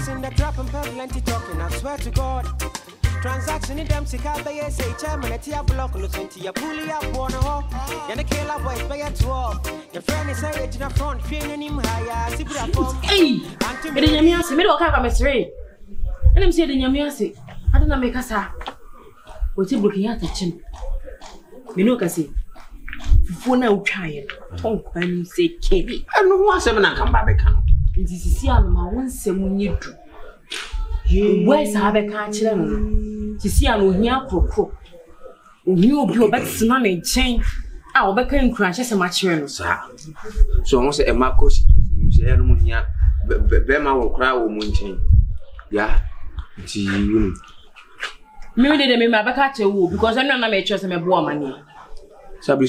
in the trap and plenty talking, I swear to God. Transaction in them, sick out by say, chairman, a tea block, listen to your pulley up, one hawk, and a killer boys by a 12. Your friend is a in the front, feeling him higher. Hey, and the Yamiasi, middle of a stray. And I'm saying, Yamiasi, I don't make us up. What's he looking at the chin? Minokasi. For now, child. Oh, I'm say, Katie. I don't want 7 and come back. It is a my one seven you do. Where's Habekan Chilem? To see an Unia Pro. You blow back tsunami chain. I'll back and crash as a material, sir. So almost a Marco situation, Bema will cry or mountain. Yeah, you. Maybe they may back at you because I'm not a choice of a woman. Sabri,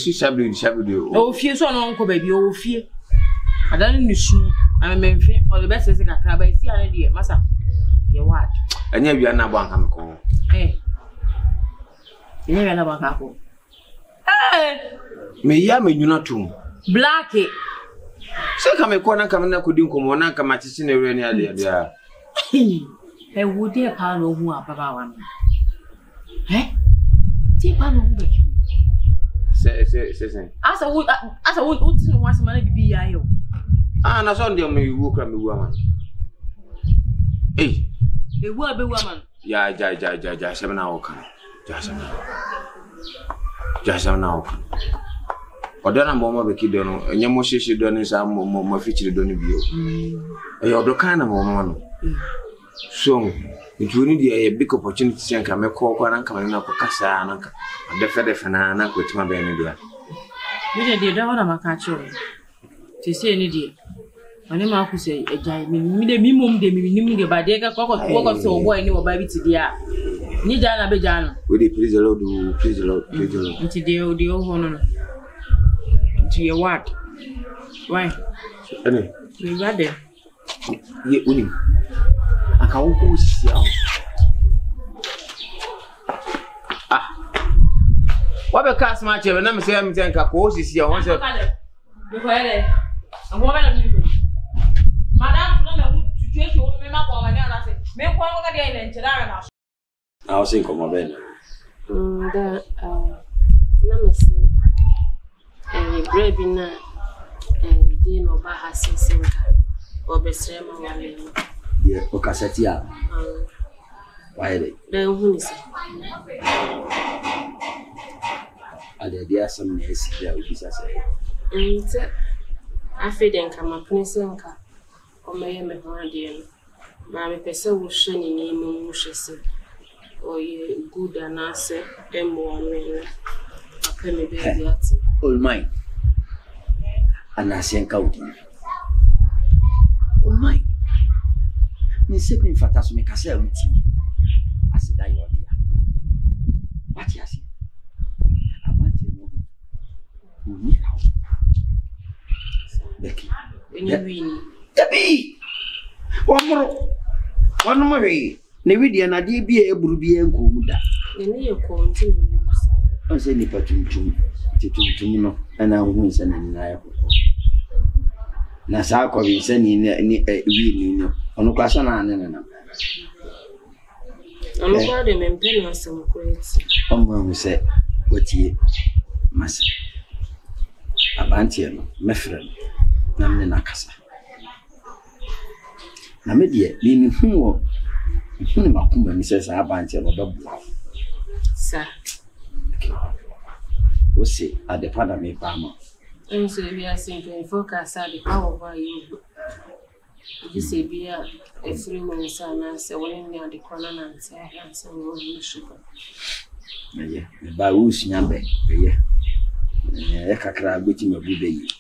oh, fear so uncle baby, oh, fear. I don't know, I'm a friend or the best is a crab. I see an idea, Massa. You what? And yet you are not one come call. Eh? You never know what happened. Eh? Me yam you not too. Blacky. So come a corner coming up could do come on and come at in a rainy idea. Hey, would dear Palo who are Papa one? Eh? Dear Palo who make you. Say. As I would want some money to be I. Ah, na so ndem me wu kra me wu ama. Eh. E wu abe wu ama. Ya semna wo kan. Ja semna wo kan. Odana mo be kido no, enye mo hyehyɛ do ne sa mo fichiri do ne bio. Eh odo kan na mo no. So, ntuni dia big opportunity senka me ko na nka me na ko kasa na nka. Defe na ko tima be ne dia. Me dia da wona maka cho. Ti se ne dia. Ani ma ku say ejai mi de mi mom de mi nim de ba de ka ko so boy ni wo ba bi ti dia ni ja na be ja no we dey please the Lord nti de o ho no nti ye what why ani we ga de ye uni aka wo ko sisi ah wa be ka sma che na me say am ten ka ko sisi won say be ko ele am wo ba na mi ko Madam, no, situation will be my woman. Me kwa nga dia ile nchira na. I was saying come ben. Na me say bread na dey no ba ha sinsinka. Obesre ma wale. Ye o kaseti a. Why dey? Then who is it? Ade dia some na esi dia obisa say. Afi den kama pnesenka. Omeye me ho ade no ma me pese wo hwe ni ni mu hwe se oye good anase emo me papa me be dia ti all mine anase nka odi all mine ni se bin fata so me kasa uti asida yo dia what ya see abante no ni how Becky win Tabi. One more way. Nevidia na dia bi e buru bi enko mu da. Ne ye ko nti ni musa. On se ni patuntum. Tituntum no ana hu nsa na na ya ko. Na sa ko bi nsa ni wi ni no. Ono kwa so na ne na. Ono kwa de me mpe na so ko eti. Omo mu se otie masa. Abantie no mefre na me na kasa. Na me de ni hu makumba ni sesa abantie no babu sa o se adepa na me pa ma enso bi asin to focus ade power ba you you say bi a free money sana se woni ni ade kwana na nse ha se wo ni shuka ye ba u sinyambe ye kakra gbeti ma bu be yi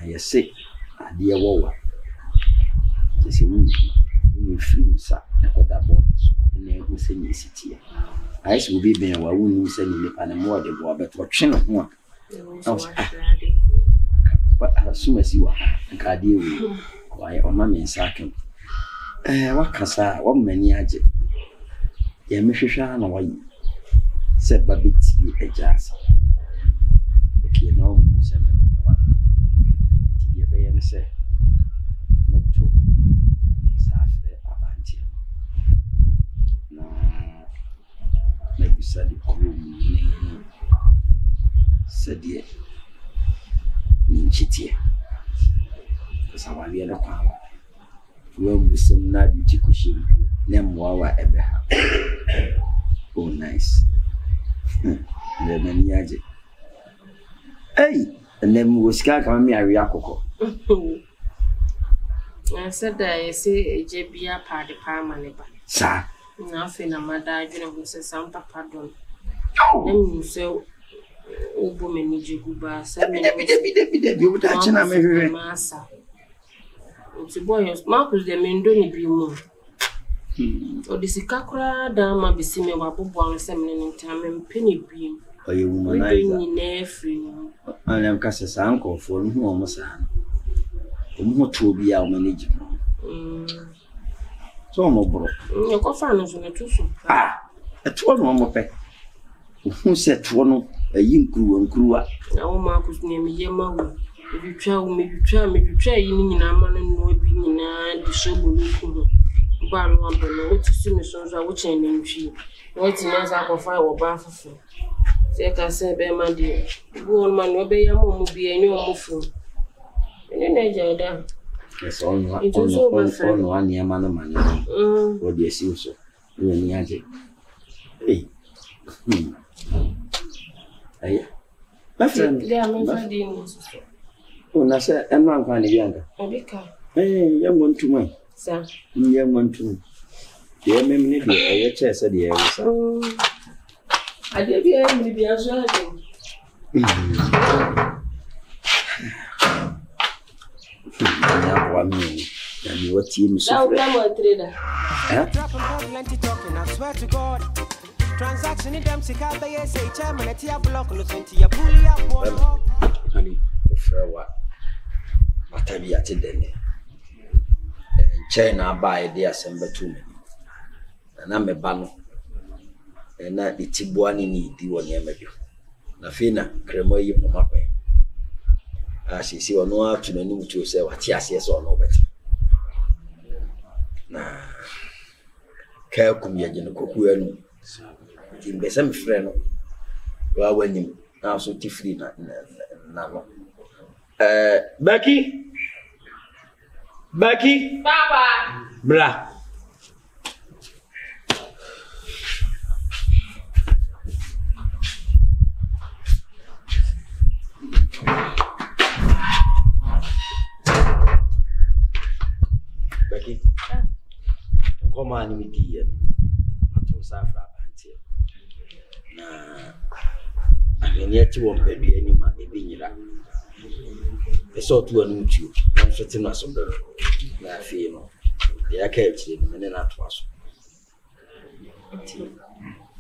ye se ade wo se mu free sa e ko da bo na e go se ni sitie ai se obi ben wa wonu se ni pa na mo de bo abeto twe no ho a asuma si wa nka de wi wa e o ma me nsa kem wakasa wa mani age ye mehwehwa na wa yi se babeti ejasa ke no mu se me ba na wa ti de be ye ne se moto Sadi Krum, Sadi Ninchitia. Sawali and a power. Well, with some Nadu Chikushi, Nemwawa Ebeha. Oh, nice. Lemaniaji. Hey, and then was Kaka Ariakoko. I said that I say a JBA party parliament. Sir, nothing a mother, you know, who says some pardon. oh, So, woman, you go by 7 you would touch an American master. It's a boy, Marcus, the men don't be more. Or the Sikakra, Dama, be seen about one 7 time and penny beam. or you woman, I am Cass's uncle for whom almost much will be our management. So, more broke. Your coffin on a two. Ah, at 1 more pet. Who said one a yin crew and crew up? Now, Marcus near me, Yama. If you try me, you try in a man and no being in the show. Bar one below, what to see me sons are watching in she. What in us I can find or bath for. Take I say, Bear, my dear. Go on, man, obey your mom will be a new muffin. And then I down. Yes, on one year man of money. What do you see so? You and Yaji. Hey, my friend, They are my friend. oh, Nasa, and one kind of younger. Hey, young one to me. Sir, Young one to me. Dear Mimmy, a chess at the air. I did be as well. One minute, and your team so. Now, trader. Dropping plenty talking, I swear to God. Transaction in them, Sika, they say, Chairman, a tia block, listen to your bully up. Honey, what? What have you at it? China buy the assembly to me. And I'm a banner. And not the Tibuani need the one you. Nafina, Cremo, you from up. As you see, or no afternoon to say what yes or no better. Nah, Kelkum Yajin Cocuano. In the same friend, well, when you now so different. Becky, Papa, blah. Becky, come on, me dear. To Safra, I mean, yet you won't pay any money being it. I saw to a new tube, I'm sitting as a bird. I feel the arcades in a minute was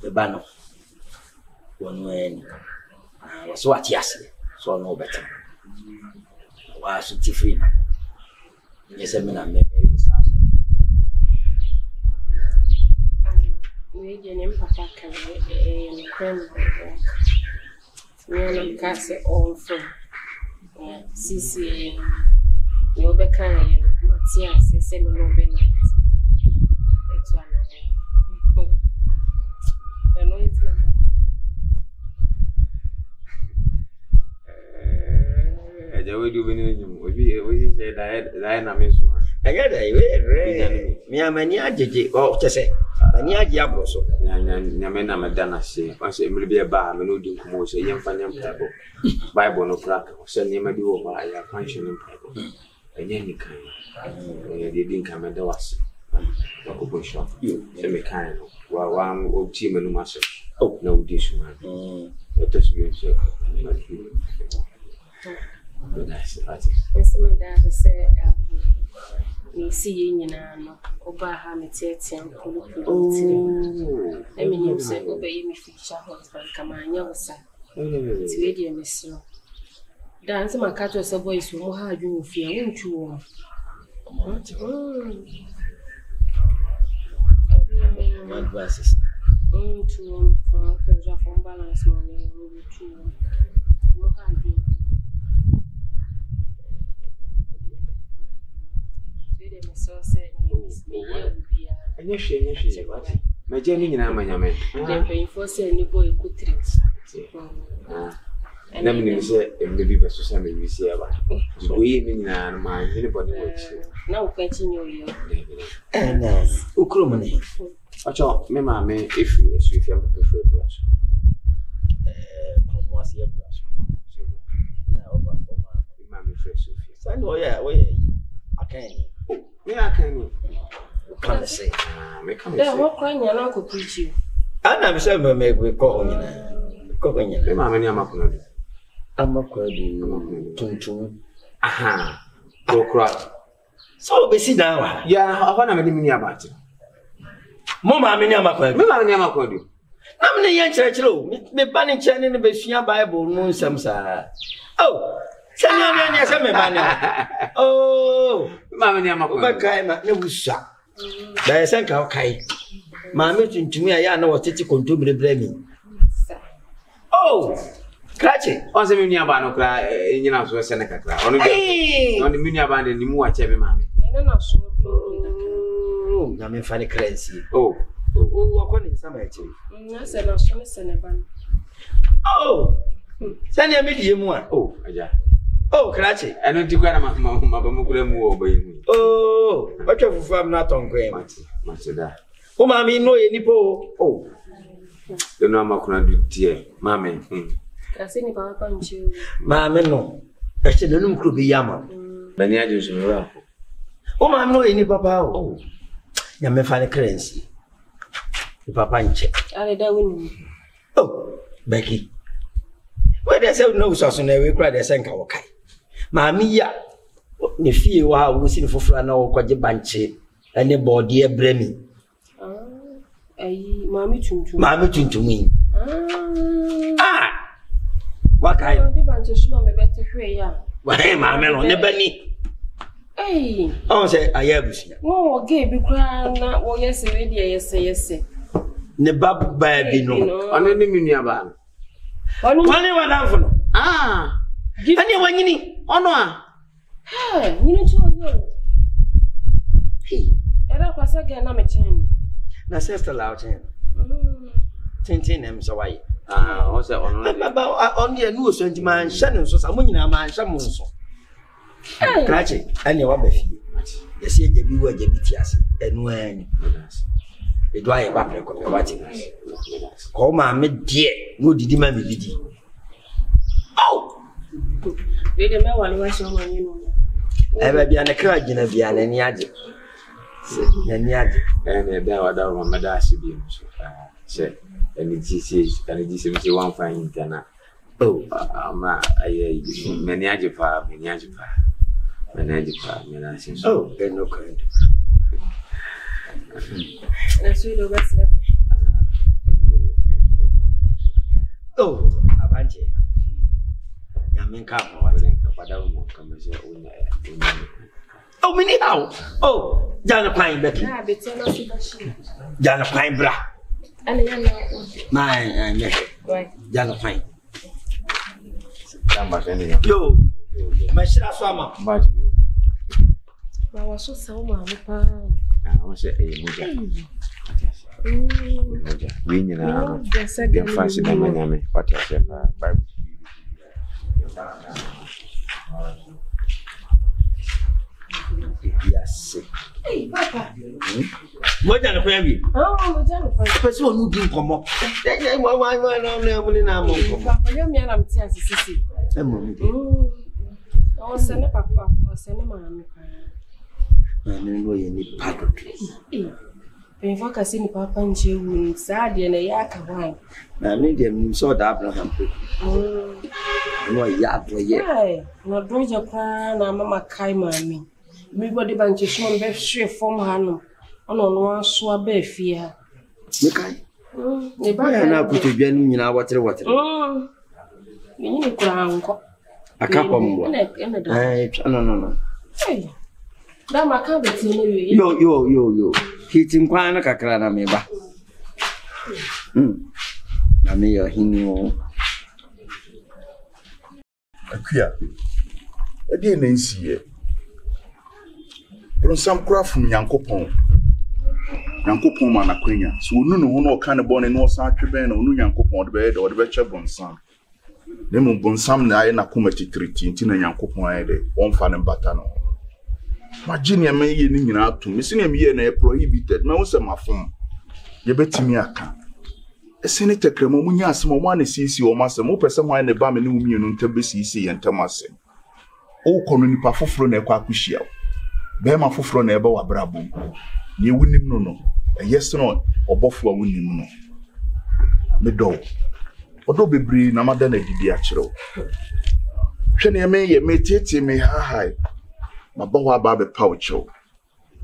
the banner. One way was what yes, so no better. Was it free? Yes, I mean, I may be we didn't papa can a creme. We are castle all from CC. No becker, Matthias, say no benefit. It's one. I know it's not. We do we say that I miss one. I got a me a mania or to say, Mania Diabroso. Yamena Madana say, once it will be a bar, no do come say, young fan table. Bible no crack, send him a do over a function in Bible. And any kind. They didn't come at the was. Open shop. You, semi kind. While one old team and no master. Oh, no, this one. Let us be so. But that's Yes, my dad said, you see, you know, Obaha, Metian, Kulu. I mean, you say, obey me, fish, husband, come on, your son. It's radio, Miss. Dance my cat was a voice who had you fear, won't you? My glasses. To from balance money, to so said, me, will be a what? Me jeni nyina manyame. Dem pay for say ni boy ku 3. Na me say maybe be social media see aba. So yi me nyina no ma anybody watch. Na o continue yo. Na ukrom ne. Acho me ma me if am prefer brush. Como assim é brush. Na oba Ma me fresh Sophia. Sai no ya, akan. Me akan. Can say. Me come Dem say. wo kwan nya na ko preach you. Ana me say me ko onyina. Ko onyina. Me ma me ni amakono do. Amakwadu tuntum. Aha. Kokra. So be sit down wa. Ya, ahona me ni abati. Mo ma me ni amakwadu. Me ma me ni amakono. Na me yan kyerɛkyerɛ o. Me ba ne kyerɛ ne be sua Bible no nsɛm saa. Oh. Sanya ne sɛ me ba ne. Oh. Me ma me ni amakono. Ba kai ma ne busua. Da yɛ ka kai. Ma me tuntum ya na wɔtete kontomire brɛ mi. Oh. Krache. On se me ni aba no kra nyina so se ne kakra. Ono de. On me ni aba de ni mu wa che me ma me. Ene na so Oh, na me fa ne currency. Oh. Oh, akɔ ne nsama echi. na se na so ne se ne ban. Oh. Sani me die mu a. Oh, aja. Oh, Krache. Eno ti kwa na ma ba mu kura mu wo ba yi mu. Oh, watwa fufu am na tonko em. Mate da. O ma me no ye nipo. Oh. Yo no amakuna du tie. Ma me. Kasi ni papa nchiu. Ma me no. E che no mkru bi yama. Bani ajo so ra. O ma me no ye ni papa o. Oh. Ya me fa ne currency. Ni papa nche. Ale da wini. Oh, Becky. Where they say no so na we kra they say nka wo kai. Ma me ya ne fie wa wo si ne fofura na wo kwaje banche. Ene body e bremi. Ayi mami tuntum. Mami tuntum yi. Ah. Wakai. Ndi banche shuma me bete hwe ya. Wa he mami no ne bani. Eh. On say ayabusia. Wo ge bi kra na wo yese we de yese. Ne babu ba bi no. Ono ni mi nua ba. Wani wa danfo no. Ah. Ani wanyini. Ono a. Hey, nyine cho yo. Era kwasa ge na me chen. Na sister Lauten. Tintin em so why. Ah, o se ono na. Baba on the nu so ntima nhyɛ ne nso sa mo nyina ma nhyɛ mo nso. Krache, ani wa ba fie. Yesi ejabi wa ejabi ti ase. Enu ani. Edo aye ba pre ko me wati. Ko ma me die, no didi ma me didi. Oh! We de me wale wa so wanyi no. Ebe bia ne kra gina bia na ni age. Ni age. Ne da wa da ma da ase bi so. Che, eni ji se one fine interna. Oh, ama aye meni aje pa. Mena sin so. Oh, no kind. Na so do ba se. Oh, abanje. Ya men ka mo wa Wale ka pada mo kama se unya. Oh, mini how? Oh, jana pine Becky. Na beti na so ba shi. Jana pine bra. Ana ya na. My me. Right. Jana pine. Tamba tani. Yo. Mashira so ama. Baji. Ba wa so sa o ma mo pa. Ah, o se moja. Moja. We nyina. Dem fasi da manyame. What ya se Bible. Yes. Hey, papa. Mo jana pine bi. Oh, mo jana pa. Pese onu di nkomo. Wa na mo ni na mo nkomo. Papa, yo mi ala mti asisi. Emo mi. O se ne papa, o se ne mama pa. Na me no ye ni padotry. Penfa kasi ni papa nche wu sa de na ya ka wan. Na me dem so da Abraham pe. No ya do ye. Ai, na do je pa na mama kai mami. Mi body banche so be hwe form ha no. Ono no aso aba afie ha. Me kai. Ne ba Ya na kutodwa ni nyina wotere. Ni ni kura anko. Akakwa mbo. No. Hey. Da maka beti ne wi. Yo. Hitin kwa na kakra na meba. Na me yo hinu. Akua. Edi na nsiye. Bronsam kura fun Yankopon. Nyankopɔn ma na kwanya so onu no ho no ka ne bɔne no sa atweben na onu Nyankopɔn de bɛyɛ de ɔde bɛkyɛ bonsam ne mu bonsam na ayɛ na koma titiriti nti na Nyankopɔn ayɛ de ɔmfa ne bata no magye ne ma yɛ ne nyina ato me sene me yɛ na prohibited ma wo sɛ mafom ye betimi aka esene tekremo munya asem o ma na sisi o ma asem o pese ho ne ba me ne umienu ntam sisi ye ntam asem o kono nipa foforo na ekwa akuhia be ma foforo na ebe wa brabo ne wunim no no yes no obofo wunim no me do odo bebre na mada na didi a kire o hwe ne me ye metete me ha ma ba wa ba be paucho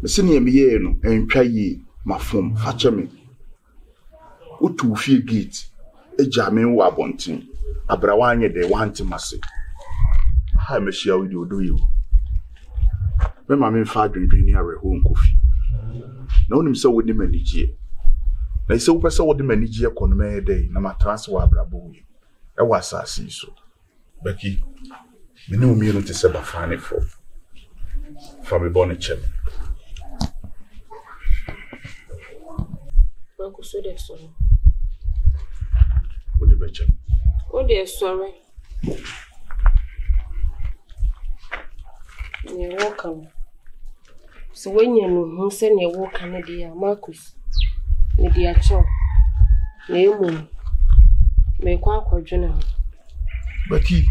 me sene me ye no entwa yi mafom fache me utu fie gate ejame wo abontin abrawanye de wanti mase ha me hia wo de odoyo me ma me fa dwendwen ni areho nkofi na onim se wodi manigye na ise wo pese wodi manigye kono me de na matrase wa abrabo wo e wa asasi so baki me ne omi no te se ba fane fo fa me bone chem Uncle so de sorry. What the betcha? Oh, dear, sorry. You're welcome. So when you know who send your walk on the Marcus, with the actual name, may quack or general. Becky,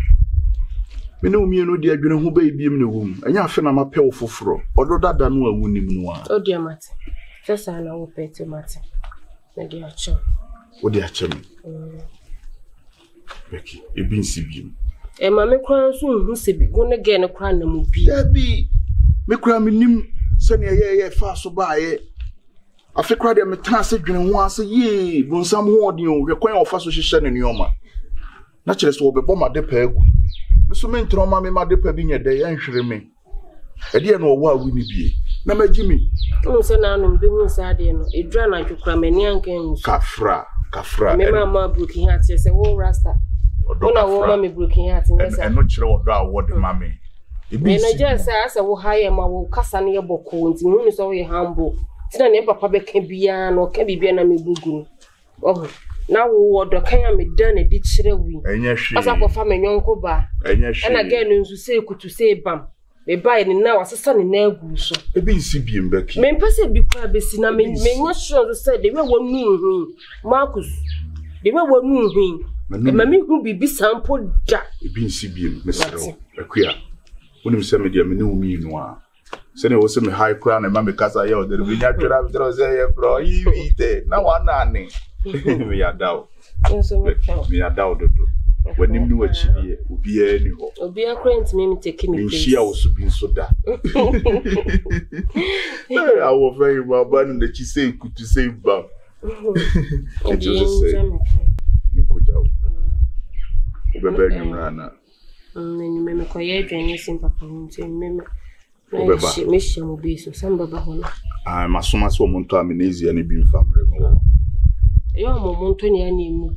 me know me no dear who baby in the womb, and you're finna my pale for fro, or that no a wound in one. Oh, dear Martin, just I know pay to Martin. My dear chum. What dear chum? Becky, a bean sibium. And my crown soon who say be going again a crown the movie. There be me cram him, send ye fast so by it. I feel cried a task once a year, when some word you require of association in your man. Naturally, so be bomb at the peg. Mr. Mentron, mammy, my dipper being a day, and sure me. A dear no what we be. Number Jimmy. Oh, so now I'm being sad, a drawn like you cram and young games. Kafra. Me mama broken heart, yes, a whole rasta. Oh, no, mammy broken heart, yes, I'm not sure what mammy. Me na just say as I will hire my will cast an ear boko, and moon is always humble. Tina never public can be an or can be an ame bugu. Oh, now what the can be done a ditch we. And yes, as I go from a young coba. And yes, and again, to say could to say bam. They buy it now as a son in their goose. A big CB Becky. Men person be quite busy. I mean, not sure to say they were one moon, Marcus. They were one moon. And mammy who be sample jack. A big CB, Mr. Queer. When you send me the menu meanwhile. Send it was some high crown and mammy casa yo, the natural after say, bro, you eat it. Now one nanny. We are down. We are down. When you knew a chili, would be anyhow. Will be a friend, maybe taking me. She also been so that. I was very well, but that she said, could you say, Bob? And just say, you could out. Rebellion Rana. And you may quiet and listen, Papa, and Miss will be so some Baba. I'm as soon as woman to amnesia and being family. Your mom, 20 and you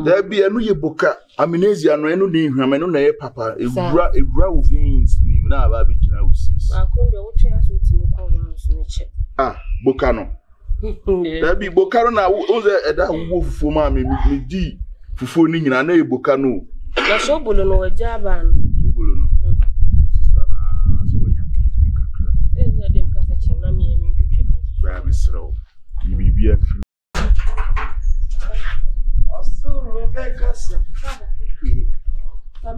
there be a new book, amnesia, no name, I know, Papa, a row veins, now Baby Houses. I couldn't watch us. Ah, Bocano. There be Bocano now, that wolf for mammy, me D, for phoning in a neighbor Bocano. The shop will know a job and sister, as when your kids make a crack. Baby, slow. You be a free. Tell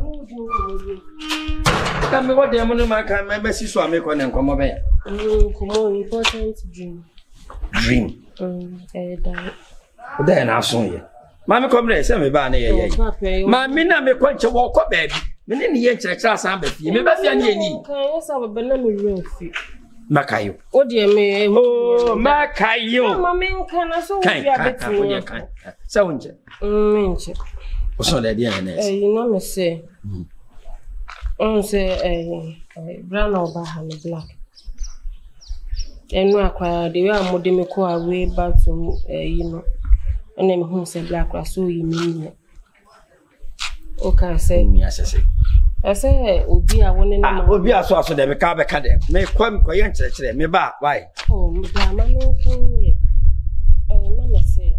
me what the money man can remember. See, so I make one and come over. Important dream. Dream. Then I saw you. Mammy, come there. Send me back here. Mammy, I make one to walk up, baby. Me ni yen chekra sambe fi me ba fi anye ni kan yesa ba bana me wen fi makayo o de me oh makayo mama nka na so fi abeti kan se wonje nche o so le dia na na me se on se brown over and black enu akwa de we amode me ko away back to you know and me hu se black so yi me. Okay, say me asese. I say, Obi, I want to Obi aso aso de me ka be ka de. Me kwa yen kire me ba why? Oh, madam, I know can ye. No me say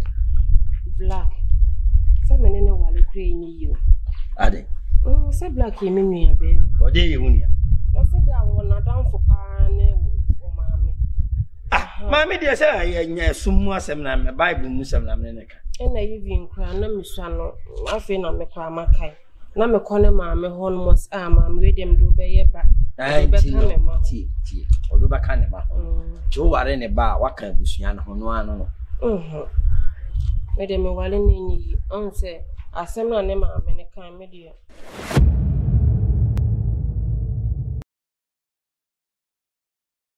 black. Say me ne wale kure ni you. Ade. Say black ye me nua be. O de ye hunia. I said that one down for pa ne o mame. Mami de say nya sumu asem na me Bible mu sem na me ne ka. E na yi vi nkra na me sua no afi na me kra makai. Na me kone mame hon mos mame we dem do be ye ba. Be ka me ma. Ti. O do ba ka ne ma. Ti o ware ne ba wa kan busua no ho no ano no. Me dem wale ne ni on say asem na ne mame ne kan me de.